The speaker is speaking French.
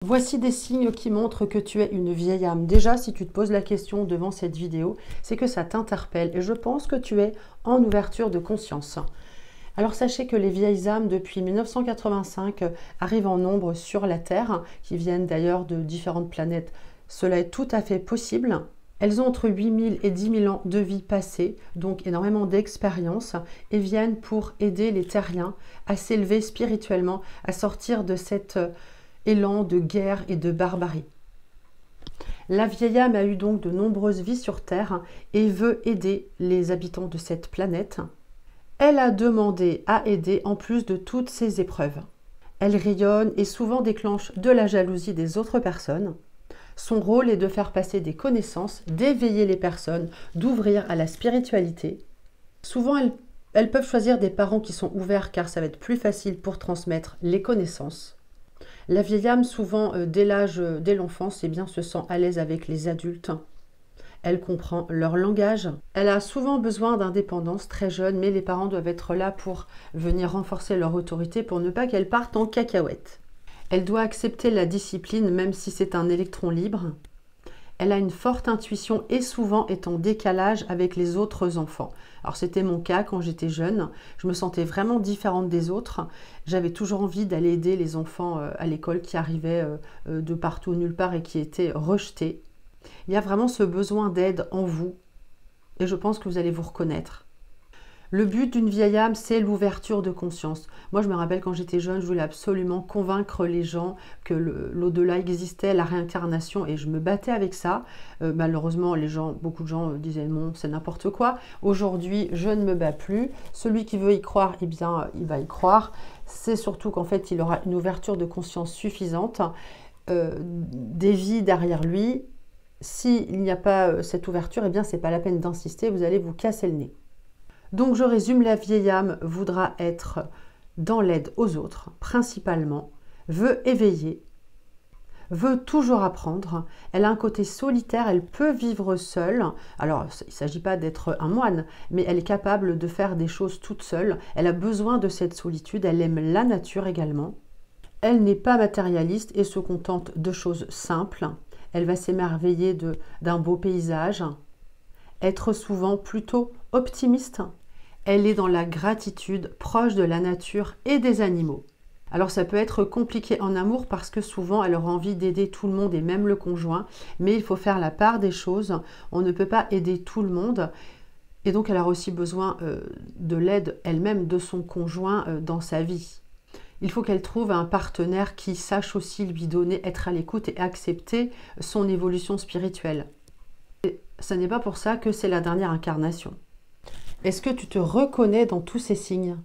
Voici des signes qui montrent que tu es une vieille âme. Déjà, si tu te poses la question devant cette vidéo, c'est que ça t'interpelle et je pense que tu es en ouverture de conscience. Alors sachez que les vieilles âmes depuis 1985 arrivent en nombre sur la Terre, qui viennent d'ailleurs de différentes planètes. Cela est tout à fait possible. Elles ont entre 8000 et 10 000 ans de vie passée, donc énormément d'expérience, et viennent pour aider les terriens à s'élever spirituellement, à sortir de cet élan de guerre et de barbarie. La vieille âme a eu donc de nombreuses vies sur Terre et veut aider les habitants de cette planète. Elle a demandé à aider en plus de toutes ces épreuves. Elle rayonne et souvent déclenche de la jalousie des autres personnes. Son rôle est de faire passer des connaissances, d'éveiller les personnes, d'ouvrir à la spiritualité. Souvent, elles peuvent choisir des parents qui sont ouverts car ça va être plus facile pour transmettre les connaissances. La vieille âme, souvent dès l'enfance, se sent à l'aise avec les adultes. Elle comprend leur langage. Elle a souvent besoin d'indépendance très jeune, mais les parents doivent être là pour venir renforcer leur autorité pour ne pas qu'elle parte en cacahuète. Elle doit accepter la discipline même si c'est un électron libre. Elle a une forte intuition et souvent est en décalage avec les autres enfants. Alors c'était mon cas quand j'étais jeune, je me sentais vraiment différente des autres. J'avais toujours envie d'aller aider les enfants à l'école qui arrivaient de partout, nulle part et qui étaient rejetés. Il y a vraiment ce besoin d'aide en vous et je pense que vous allez vous reconnaître. Le but d'une vieille âme, c'est l'ouverture de conscience. Moi, je me rappelle quand j'étais jeune, je voulais absolument convaincre les gens que l'au-delà existait, la réincarnation, et je me battais avec ça. Malheureusement, beaucoup de gens disaient non, c'est n'importe quoi. Aujourd'hui, je ne me bats plus. Celui qui veut y croire, eh bien, il va y croire. C'est surtout qu'en fait, il aura une ouverture de conscience suffisante, des vies derrière lui. S'il n'y a pas cette ouverture, eh bien, c'est pas la peine d'insister, vous allez vous casser le nez. Donc je résume, la vieille âme voudra être dans l'aide aux autres, principalement, veut éveiller, veut toujours apprendre, elle a un côté solitaire, elle peut vivre seule. Alors il ne s'agit pas d'être un moine, mais elle est capable de faire des choses toute seule, elle a besoin de cette solitude, elle aime la nature également. Elle n'est pas matérialiste et se contente de choses simples, elle va s'émerveiller d'un beau paysage, être souvent plutôt optimiste. Elle est dans la gratitude, proche de la nature et des animaux. Alors ça peut être compliqué en amour parce que souvent elle aura envie d'aider tout le monde et même le conjoint, mais il faut faire la part des choses. On ne peut pas aider tout le monde et donc elle aura aussi besoin de l'aide elle-même de son conjoint dans sa vie. Il faut qu'elle trouve un partenaire qui sache aussi lui donner, être à l'écoute et accepter son évolution spirituelle. Et ce n'est pas pour ça que c'est la dernière incarnation. Est-ce que tu te reconnais dans tous ces signes ?